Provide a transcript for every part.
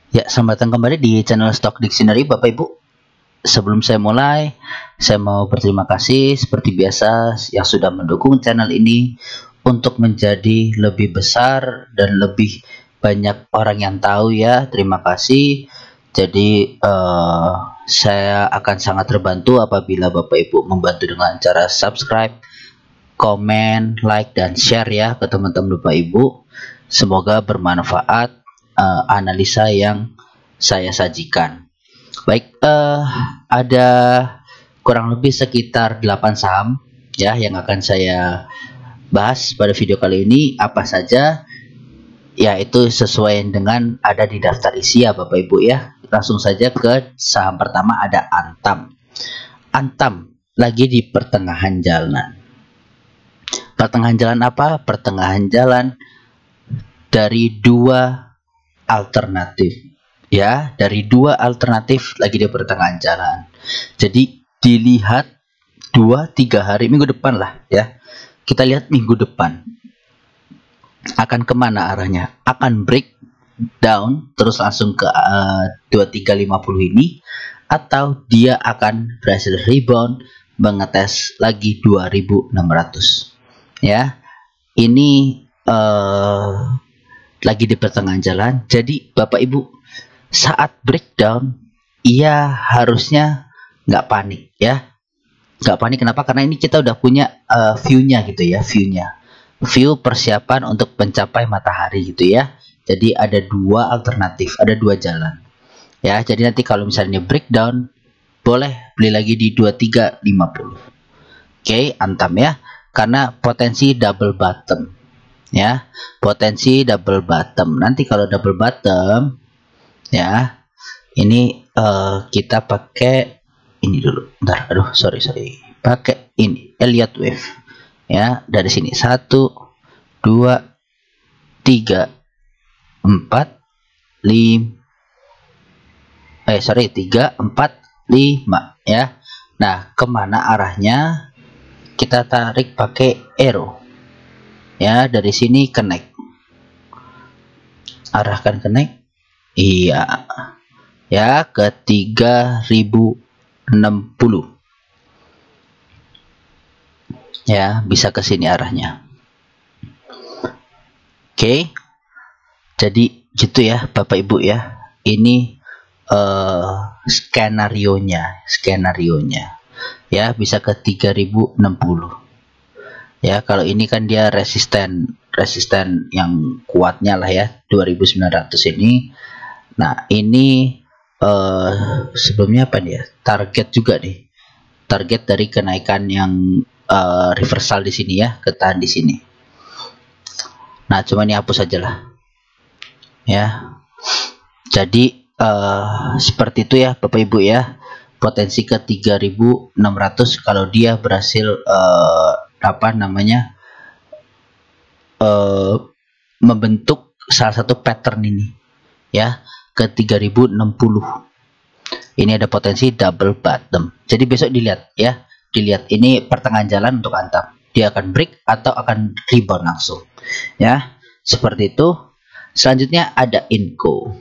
Ya, selamat datang kembali di channel Stock Dictionary Bapak Ibu. Sebelum saya mulai, saya mau berterima kasih seperti biasa yang sudah mendukung channel ini untuk menjadi lebih besar dan lebih banyak orang yang tahu ya. Terima kasih. Jadi saya akan sangat terbantu apabila Bapak Ibu membantu dengan cara subscribe, komen, like, dan share ya ke teman-teman Bapak Ibu. Semoga bermanfaat analisa yang saya sajikan. Baik, ada kurang lebih sekitar 8 saham ya yang akan saya bahas pada video kali ini. Apa saja? Yaitu sesuai dengan ada di daftar isi ya Bapak Ibu ya. Langsung saja ke saham pertama, ada Antam. Antam lagi di pertengahan jalan. Pertengahan jalan apa? Pertengahan jalan dari dua alternatif ya, dari dua alternatif lagi di pertengahan jalan. Jadi dilihat 2-3 hari, minggu depan lah ya, kita lihat minggu depan akan kemana arahnya. Akan break down terus langsung ke 2350 ini, atau dia akan berhasil rebound mengetes lagi 2600 ya. Ini lagi di pertengahan jalan. Jadi Bapak Ibu saat breakdown ia harusnya nggak panik ya, nggak panik. Kenapa? Karena ini kita udah punya view-nya gitu ya, view persiapan untuk mencapai matahari gitu ya. Jadi ada dua alternatif, ada dua jalan ya. Jadi nanti kalau misalnya breakdown boleh beli lagi di 2350. Oke, Antam ya, karena potensi double bottom ya, potensi double bottom. Nanti kalau double bottom ya, ini kita pakai ini dulu. Bentar, aduh, sorry, pakai ini Elliott Wave ya. Dari sini 1 2 3 4 5 3 4 5 ya. Nah, kemana arahnya? Kita tarik pakai arrow ya. Dari sini connect, arahkan connect, iya ya, ke 3060 ya, bisa ke sini arahnya. Oke, jadi gitu ya Bapak Ibu ya. Ini skenario nya ya, bisa ke 3060 ya. Kalau ini kan dia resisten yang kuatnya lah ya, 2900 ini. Nah, ini sebelumnya apa nih ya, target juga nih, target dari kenaikan yang reversal di sini ya, ketahan di sini. Nah, cuma ini hapus aja lah ya. Jadi seperti itu ya Bapak Ibu ya, potensi ke 3600 kalau dia berhasil membentuk salah satu pattern ini ya, ke 3060. Ini ada potensi double bottom. Jadi besok dilihat ya, dilihat ini pertengahan jalan untuk Antam, dia akan break atau akan rebound langsung ya, seperti itu. Selanjutnya ada Inco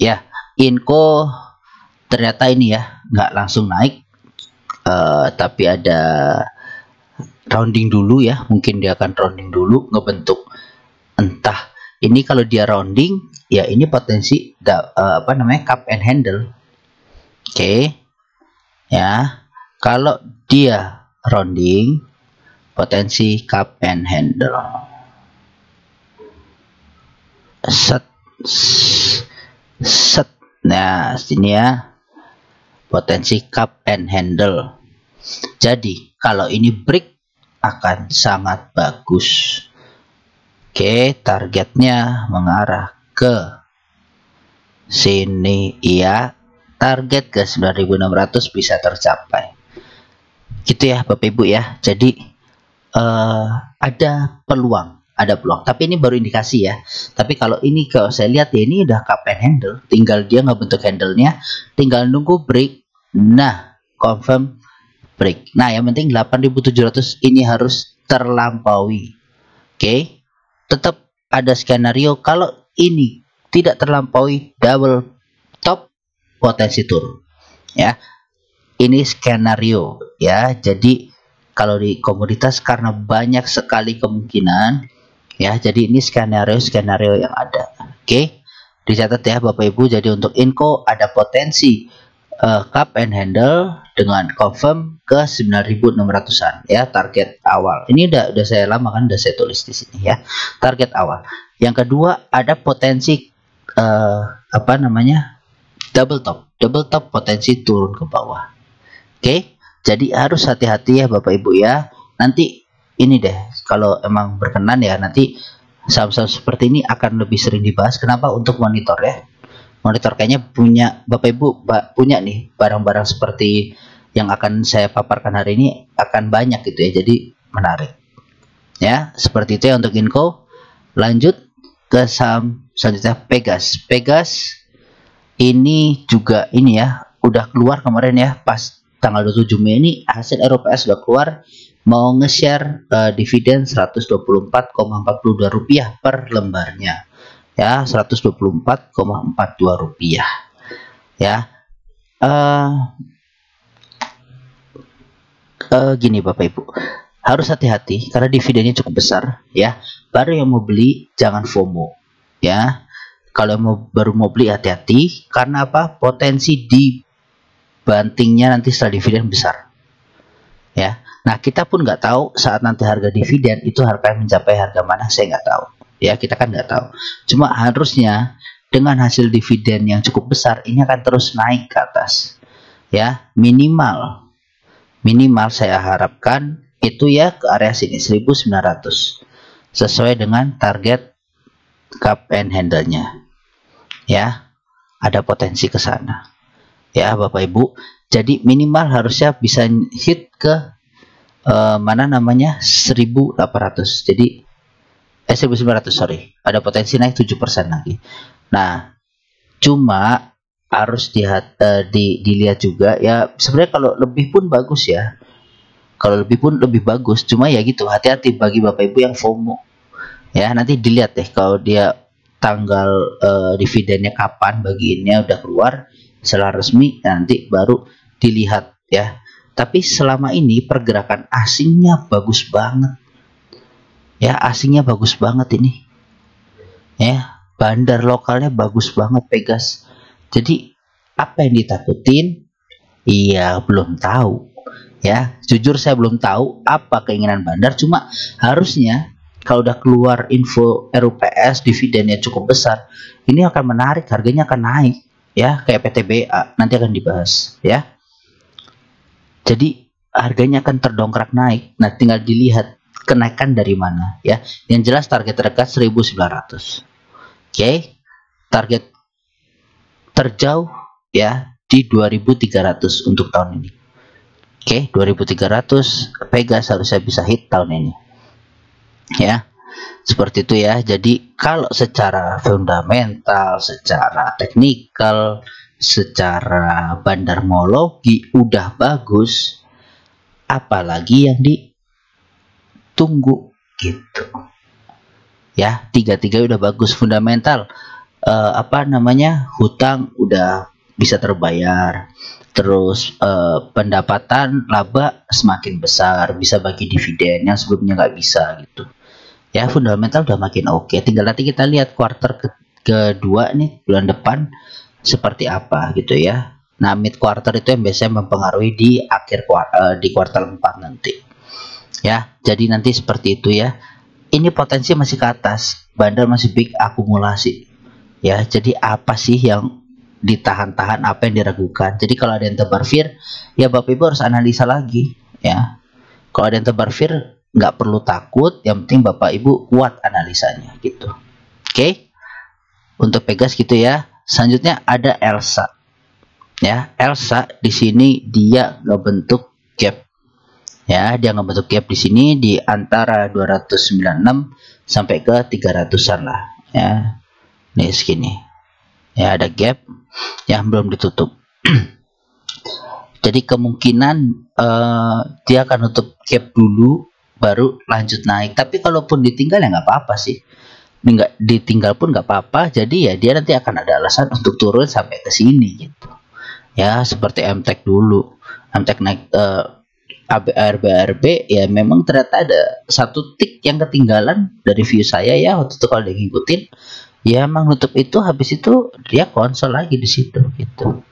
ya. Inco ternyata ini ya nggak langsung naik, tapi ada rounding dulu ya. Mungkin dia akan rounding dulu, ngebentuk, entah ini kalau dia rounding ya, ini potensi cup and handle. Oke ya, kalau dia rounding potensi cup and handle. Set. Nah, sini ya, potensi cup and handle. Jadi kalau ini break akan sangat bagus. Oke, targetnya mengarah ke sini ya, target ke 9600 bisa tercapai gitu ya Bapak Ibu ya. Jadi ada peluang, tapi ini baru indikasi ya. Tapi kalau ini kalau saya lihat ya, ini udah cup and handle, tinggal dia ngebentuk handle-nya, tinggal nunggu break. Nah, confirm break. Nah, yang penting 8700 ini harus terlampaui. Oke, tetap ada skenario kalau ini tidak terlampaui double potensi turun. Ya, ini skenario ya. Jadi kalau di komoditas karena banyak sekali kemungkinan ya, jadi ini skenario yang ada. Oke, dicatat ya Bapak Ibu. Jadi untuk Inco ada potensi cup and handle dengan confirm ke 9.600-an ya, target awal. Ini udah saya lama kan, udah saya tulis di sini ya, target awal. Yang kedua ada potensi double top potensi turun ke bawah. Oke, jadi harus hati-hati ya Bapak Ibu ya. Nanti ini deh, kalau emang berkenan ya, nanti saham-saham seperti ini akan lebih sering dibahas. Kenapa? Untuk monitor ya. Monitor kayaknya punya Bapak Ibu punya nih barang-barang seperti yang akan saya paparkan hari ini akan banyak gitu ya. Jadi menarik. Ya, seperti itu ya untuk Inco. Lanjut ke saham selanjutnya Pegas. Pegas ini juga ini ya, udah keluar kemarin ya, pas tanggal 27 Mei ini hasil ROPS udah keluar, mau nge-share dividen Rp124,42 per lembarnya. Ya, Rp124,42 ya. Gini Bapak Ibu, harus hati-hati karena dividennya cukup besar ya. Baru yang mau beli jangan FOMO ya. Kalau baru mau beli hati-hati, karena apa? Potensi dibantingnya nanti setelah dividen besar ya. Nah, kita pun nggak tahu saat nanti harga dividen itu harga mencapai harga mana, saya nggak tahu ya, kita kan nggak tahu. Cuma harusnya dengan hasil dividen yang cukup besar ini akan terus naik ke atas ya, minimal saya harapkan itu ya ke area sini 1.900 sesuai dengan target cup and handle-nya ya, ada potensi ke sana ya Bapak Ibu. Jadi minimal harusnya bisa hit ke 1.800, jadi 1.900, sorry, ada potensi naik 7% lagi. Nah, cuma harus dilihat juga ya, sebenarnya kalau lebih pun bagus ya, kalau lebih pun lebih bagus, cuma ya gitu, hati-hati bagi Bapak Ibu yang FOMO ya. Nanti dilihat deh kalau dia tanggal dividennya kapan, bagiannya udah keluar setelah resmi, nanti baru dilihat ya. Tapi selama ini pergerakan asingnya bagus banget ya, asingnya bagus banget ini ya, bandar lokalnya bagus banget Pegas. Jadi apa yang ditakutin? Iya, belum tahu ya, jujur saya belum tahu apa keinginan bandar. Cuma harusnya kalau udah keluar info RUPS dividennya cukup besar, ini akan menarik, harganya akan naik ya, kayak PTBA nanti akan dibahas ya. Jadi harganya akan terdongkrak naik. Nah, tinggal dilihat kenaikan dari mana ya. Yang jelas target terdekat 1.900. Oke, target terjauh ya di 2.300 untuk tahun ini. Oke, 2.300 Pegas harusnya bisa hit tahun ini ya, seperti itu ya. Jadi kalau secara fundamental, secara teknikal, secara bandarmologi udah bagus, apalagi yang ditunggu gitu ya. Tiga-tiga udah bagus, fundamental hutang udah bisa terbayar, terus pendapatan laba semakin besar, bisa bagi dividen yang sebelumnya nggak bisa gitu ya. Fundamental udah makin oke. Tinggal nanti kita lihat kuartal kedua nih, bulan depan seperti apa gitu ya. Nah, mid quarter itu yang biasanya mempengaruhi di akhir di kuartal 4 nanti ya. Jadi nanti seperti itu ya. Ini potensi masih ke atas, bandar masih big akumulasi ya. Jadi apa sih yang ditahan-tahan, apa yang diragukan? Jadi kalau ada yang tebar fear ya Bapak Ibu harus analisa lagi ya. Kalau ada yang tebar fear nggak perlu takut, yang penting Bapak Ibu kuat analisanya gitu. Oke, untuk Pegas gitu ya. Selanjutnya ada Elsa ya. Elsa di sini dia ngebentuk gap ya, dia ngebentuk gap di sini di antara 296 sampai ke 300-an lah ya. Nih segini ya, ada gap yang belum ditutup. Jadi kemungkinan dia akan nutup gap dulu baru lanjut naik. Tapi kalaupun ditinggal ya nggak apa-apa sih, nggak ditinggal pun nggak apa-apa. Jadi ya dia nanti akan ada alasan untuk turun sampai ke sini gitu ya, seperti MTEK dulu. MTEK naik ABR BRB, ya memang ternyata ada satu tik yang ketinggalan dari view saya ya waktu itu kalau dia ngikutin, ya emang nutup itu, habis itu dia konsol lagi di situ gitu.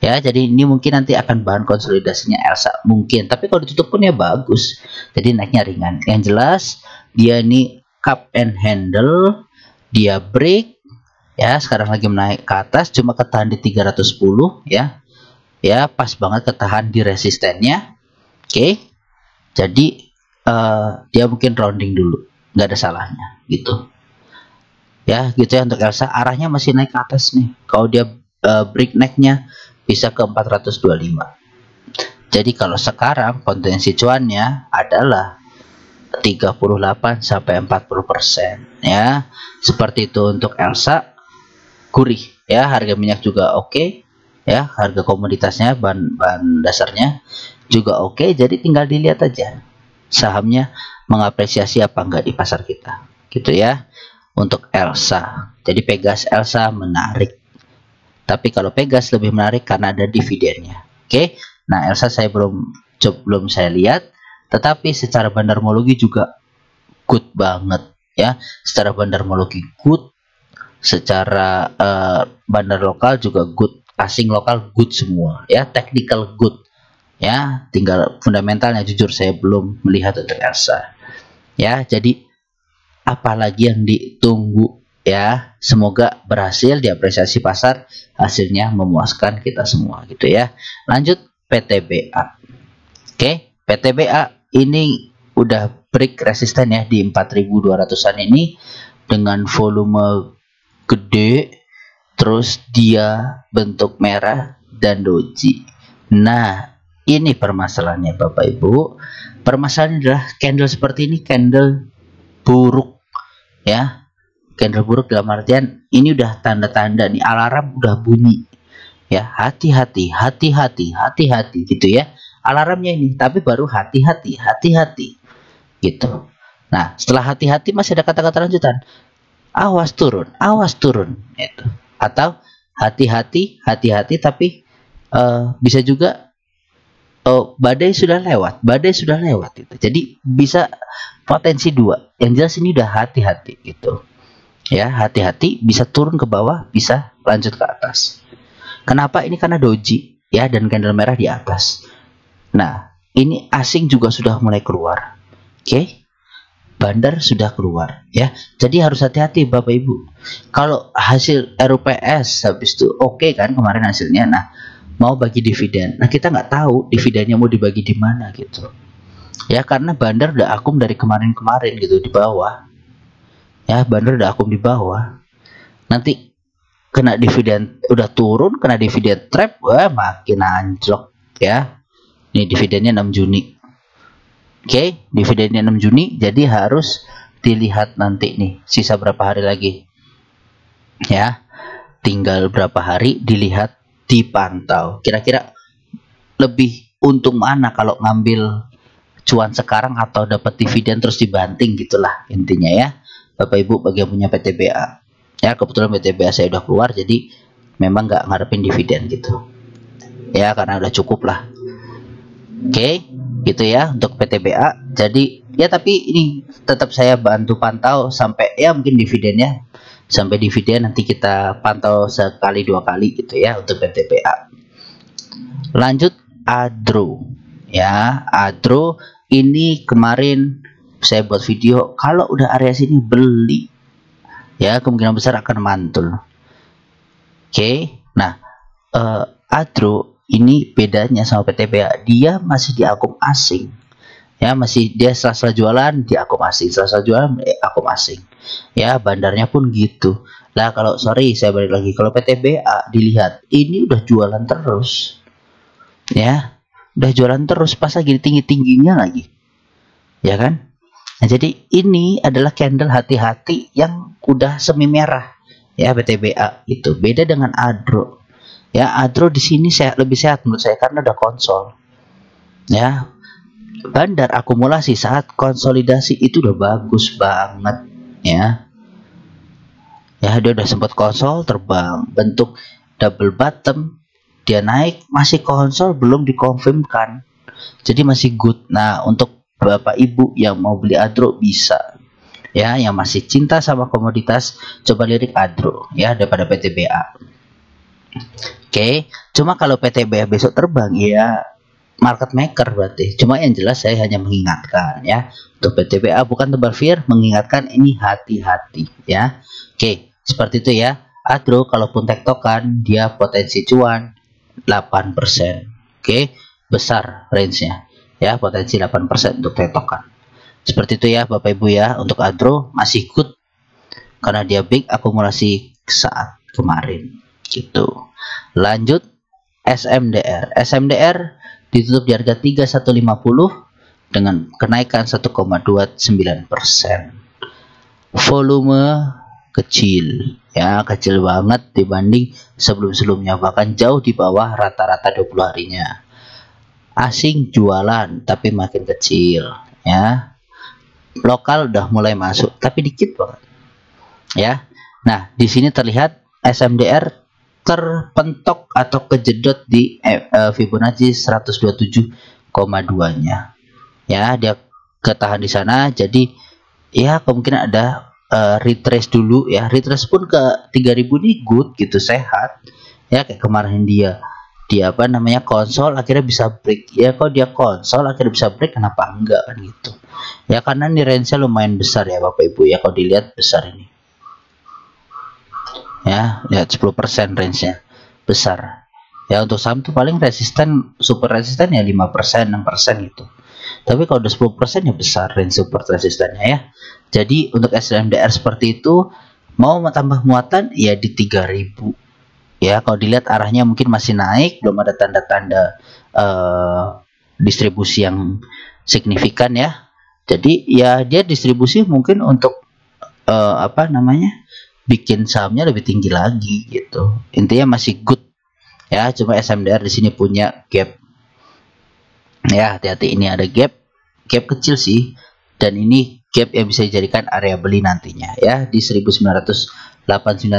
Ya, jadi ini mungkin nanti akan bahan konsolidasinya Elsa mungkin, tapi kalau ditutup pun ya bagus, jadi naiknya ringan. Yang jelas dia ini cup and handle, dia break ya, sekarang lagi menaik ke atas, cuma ketahan di 310 ya. Ya, pas banget ketahan di resistennya. Oke. Jadi dia mungkin rounding dulu, nggak ada salahnya gitu. Ya, gitu ya untuk Elsa, arahnya masih naik ke atas nih. Kalau dia break necknya bisa ke 425. Jadi kalau sekarang potensi cuannya adalah 38 sampai 40% ya. Seperti itu untuk Elsa. Gurih ya, harga minyak juga oke ya, harga komoditasnya, bahan dasarnya juga oke. Jadi tinggal dilihat aja sahamnya mengapresiasi apa enggak di pasar kita gitu ya. Untuk Elsa, jadi Pegas Elsa menarik, tapi kalau Pegas lebih menarik karena ada dividennya. Oke. Nah, Elsa saya belum saya lihat, tetapi secara bandarmologi juga good banget ya. Secara bandarmologi good, secara bandar lokal juga good, asing lokal good semua ya, technical good ya, tinggal fundamentalnya jujur saya belum melihat untuk Elsa ya. Jadi apalagi yang ditunggu ya, semoga berhasil diapresiasi pasar, hasilnya memuaskan kita semua gitu ya. Lanjut PTBA. Oke, PTBA ini udah break resisten ya di 4.200-an ini dengan volume gede, terus dia bentuk merah dan doji. Nah, ini permasalahannya Bapak Ibu. Permasalahannya adalah candle seperti ini candle buruk ya. Candle buruk dalam artian ini udah tanda-tanda nih, alarm udah bunyi ya, hati-hati, hati-hati, hati-hati gitu ya. Alarmnya ini, tapi baru hati-hati, hati-hati gitu. Nah, setelah hati-hati masih ada kata-kata lanjutan, awas turun itu, atau hati-hati, hati-hati, tapi bisa juga badai sudah lewat itu. Jadi bisa potensi dua. Yang jelas ini udah hati-hati gitu ya, hati-hati, bisa turun ke bawah, bisa lanjut ke atas. Kenapa ini? Karena doji ya, dan candle merah di atas. Nah, ini asing juga sudah mulai keluar. Oke. Bandar sudah keluar ya, jadi harus hati-hati Bapak Ibu. Kalau hasil RUPS habis itu oke kan kemarin hasilnya, nah mau bagi dividen, nah kita nggak tahu dividennya mau dibagi di mana gitu ya, karena bandar udah akum dari kemarin-kemarin gitu di bawah ya, bandar udah akum di bawah, nanti kena dividen, udah turun kena dividen trap, wah makin anjlok ya. Ini dividennya 6 Juni. Oke, dividennya 6 Juni, jadi harus dilihat nanti nih sisa berapa hari lagi ya, tinggal berapa hari, dilihat, dipantau kira-kira lebih untung mana kalau ngambil cuan sekarang atau dapat dividen terus dibanting, gitulah intinya ya Bapak Ibu bagi yang punya PTBA ya. Kebetulan PTBA saya udah keluar, jadi memang nggak ngarepin dividen gitu ya, karena udah cukup lah. Oke, gitu ya untuk PTBA. Jadi ya, tapi ini tetap saya bantu pantau sampai ya mungkin dividennya, sampai dividen nanti kita pantau sekali dua kali gitu ya untuk PTBA. Lanjut Adro ya. Adro ini kemarin saya buat video, kalau udah area sini beli ya, kemungkinan besar akan mantul. Oke, nah Adro ini bedanya sama PTBA, dia masih di akum asing ya, masih dia sela-sela jualan di akum asing, sela-sela jualan akum asing ya, bandarnya pun gitu lah. Kalau saya balik lagi, kalau PTBA dilihat ini udah jualan terus ya, udah jualan terus, pas lagi tinggi-tingginya lagi ya kan. Nah, jadi ini adalah candle hati-hati yang udah semi merah ya, PTBA itu beda dengan Adro ya. Adro di sini lebih sehat menurut saya karena udah konsol ya. Bandar akumulasi saat konsolidasi itu udah bagus banget ya. Ya, dia udah sempat konsol terbang bentuk double bottom, dia naik, masih konsol belum dikonfirmkan, jadi masih good. Nah, untuk Bapak Ibu yang mau beli Adro bisa ya, yang masih cinta sama komoditas, coba lirik Adro ya daripada PTBA. Oke, cuma kalau PTBA besok terbang ya market maker berarti. Cuma yang jelas saya hanya mengingatkan ya, untuk PTBA bukan tebar fear, mengingatkan ini hati-hati ya. Oke, seperti itu ya. Adro kalaupun tektokan dia potensi cuan 8%. Oke, besar range-nya ya, potensi 8% untuk tektokan. Seperti itu ya Bapak Ibu ya. Untuk Adro masih good karena dia big akumulasi saat kemarin gitu. Lanjut SMDR. SMDR ditutup di harga 3150 dengan kenaikan 1,29%. Volume kecil ya, kecil banget dibanding sebelum-sebelumnya, bahkan jauh di bawah rata-rata 20 harinya. Asing jualan tapi makin kecil ya. Lokal udah mulai masuk tapi dikit banget ya. Nah, di sini terlihat SMDR terpentok atau kejedot di Fibonacci 127,2-nya ya, dia ketahan di sana. Jadi ya kemungkinan ada retrace dulu ya. Retrace pun ke 3000 ini good gitu, sehat ya. Kayak kemarin dia apa namanya konsol akhirnya bisa break ya. Kalau dia konsol akhirnya bisa break, kenapa enggak kan gitu ya, karena ini range-nya lumayan besar ya Bapak Ibu ya. Kalau dilihat besar ini ya, lihat 10% range-nya besar ya. Untuk saham tuh paling resisten, super resisten ya 5%, 6% gitu. Tapi kalau udah 10% ya besar range support resistannya ya. Jadi untuk SMDR seperti itu, mau tambah muatan ya di 3000 ya. Kalau dilihat arahnya mungkin masih naik, belum ada tanda-tanda distribusi yang signifikan ya. Jadi ya dia distribusi mungkin untuk apa namanya bikin sahamnya lebih tinggi lagi gitu. Intinya masih good ya. Cuma SMDR di sini punya gap ya, hati-hati, ini ada gap kecil sih, dan ini gap yang bisa dijadikan area beli nantinya ya di 1989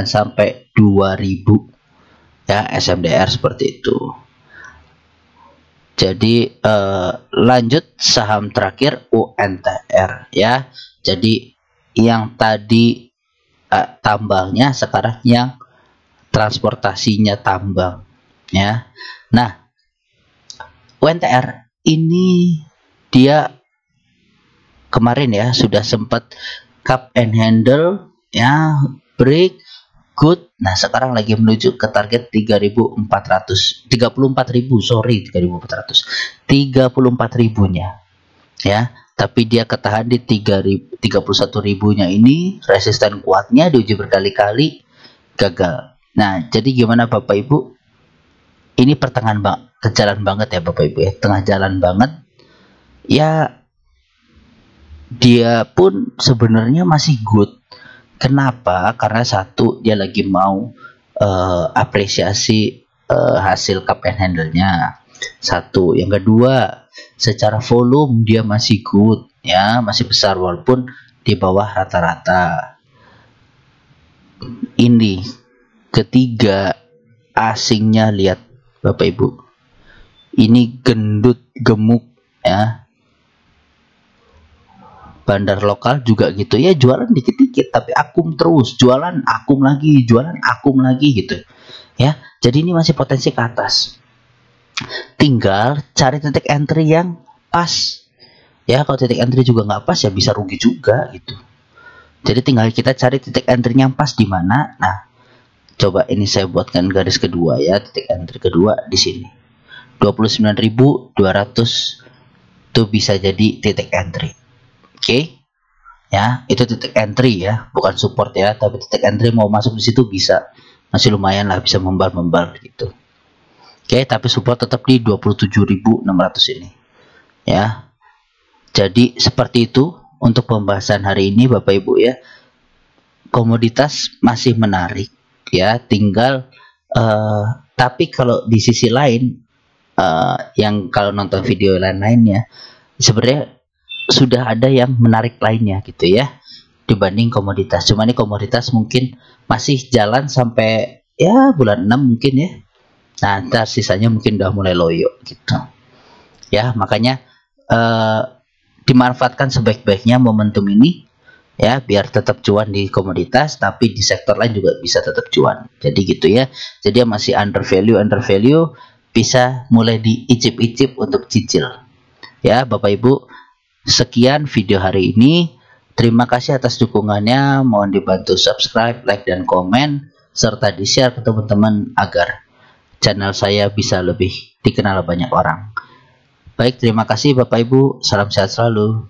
sampai 2000 ya, SMDR seperti itu. Jadi lanjut saham terakhir UNTR ya. Jadi yang tadi tambangnya, sekarang yang transportasinya tambang ya. Nah, UNTR ini dia kemarin ya sudah sempat cup and handle ya, break good. Nah, sekarang lagi menuju ke target 3400, 34.000 nya ya. Tapi dia ketahan di 31.000-nya ini, resisten kuatnya diuji berkali-kali gagal. Nah, jadi gimana Bapak Ibu? Ini pertengahan ke jalan banget ya Bapak Ibu ya, tengah jalan banget ya. Dia pun sebenarnya masih good. Kenapa? Karena satu, dia lagi mau apresiasi hasil cup and handle-nya. Satu, yang kedua, secara volume dia masih good ya, masih besar walaupun di bawah rata-rata. Ini ketiga, asingnya lihat Bapak Ibu, ini gendut gemuk ya. Bandar lokal juga gitu ya, jualan dikit-dikit tapi akum terus, jualan akum lagi, jualan akum lagi gitu ya. Jadi ini masih potensi ke atas, tinggal cari titik entry yang pas ya. Kalau titik entry juga nggak pas ya bisa rugi juga gitu. Jadi tinggal kita cari titik entry yang pas di mana. Nah, coba ini saya buatkan garis kedua ya, titik entry kedua di sini 29.200 tuh bisa jadi titik entry. Oke ya, itu titik entry ya, bukan support ya, tapi titik entry mau masuk di situ bisa, masih lumayan lah, bisa membal gitu. Oke, tapi support tetap di 27.600 ini ya. Jadi seperti itu untuk pembahasan hari ini Bapak Ibu ya. Komoditas masih menarik ya, tinggal tapi kalau di sisi lain yang kalau nonton video lain-lainnya sebenarnya sudah ada yang menarik lainnya gitu ya dibanding komoditas. Cuma ini komoditas mungkin masih jalan sampai ya bulan 6 mungkin ya. Nah, ntar sisanya mungkin udah mulai loyo gitu. Ya, makanya dimanfaatkan sebaik-baiknya momentum ini ya, biar tetap cuan di komoditas, tapi di sektor lain juga bisa tetap cuan. Jadi gitu ya. Jadi yang masih under value bisa mulai diicip-icip untuk cicil. Ya, Bapak Ibu, sekian video hari ini. Terima kasih atas dukungannya. Mohon dibantu subscribe, like, dan komen, serta di-share ke teman-teman agar channel saya bisa lebih dikenal banyak orang. Baik, terima kasih Bapak Ibu. Salam sehat selalu.